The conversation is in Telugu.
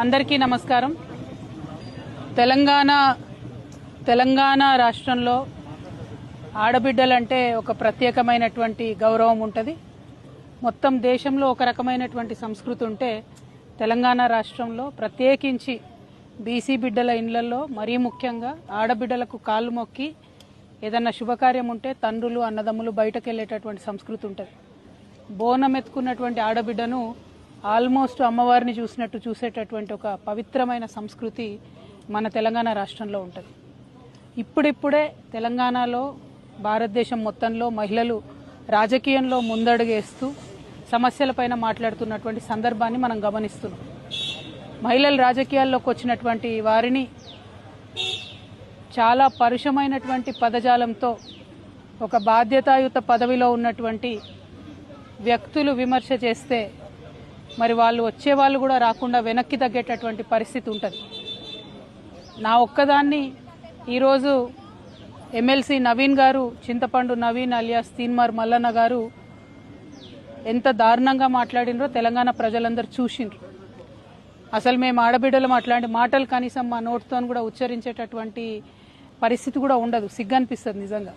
అందరికీ నమస్కారం. తెలంగాణ రాష్ట్రంలో ఆడబిడ్డలంటే ఒక ప్రత్యేకమైనటువంటి గౌరవం ఉంటుంది. మొత్తం దేశంలో ఒక రకమైనటువంటి సంస్కృతి ఉంటే తెలంగాణ రాష్ట్రంలో ప్రత్యేకించి బీసీ బిడ్డల ఇళ్లలో మరీ ముఖ్యంగా ఆడబిడ్డలకు కాళ్ళు మొక్కి ఏదన్నా శుభకార్యం ఉంటే తండ్రులు అన్నదమ్ములు బయటకు వెళ్ళేటటువంటి సంస్కృతి ఉంటుంది. బోనం ఎత్తుకున్నటువంటి ఆడబిడ్డను ఆల్మోస్ట్ అమ్మవారిని చూసినట్టు చూసేటటువంటి ఒక పవిత్రమైన సంస్కృతి మన తెలంగాణ రాష్ట్రంలో ఉంటుంది. ఇప్పుడిప్పుడే తెలంగాణలో భారతదేశం మొత్తంలో మహిళలు రాజకీయంలో ముందడుగేస్తూ సమస్యలపైన మాట్లాడుతున్నటువంటి సందర్భాన్ని మనం గమనిస్తున్నాం. మహిళలు రాజకీయాల్లోకి వచ్చినటువంటి వారిని చాలా పరుషమైనటువంటి పదజాలంతో ఒక బాధ్యతాయుత పదవిలో ఉన్నటువంటి వ్యక్తులు విమర్శ చేస్తే మరి వాళ్ళు వచ్చేవాళ్ళు కూడా రాకుండా వెనక్కి తగ్గేటటువంటి పరిస్థితి ఉంటుంది. నా ఒక్కదాన్ని ఈరోజు ఎమ్మెల్సీ నవీన్ గారు, చింతపండు నవీన్ అలియాస్ తీన్మార్ మల్లన్న గారు ఎంత దారుణంగా మాట్లాడినరో తెలంగాణ ప్రజలందరూ చూసిండ్రు. అసలు మేము ఆడబిడ్డలు అట్లాంటి మాటలు కనీసం మా నోటితో కూడా ఉచ్చరించేటటువంటి పరిస్థితి కూడా ఉండదు. సిగ్గనిపిస్తుంది నిజంగా.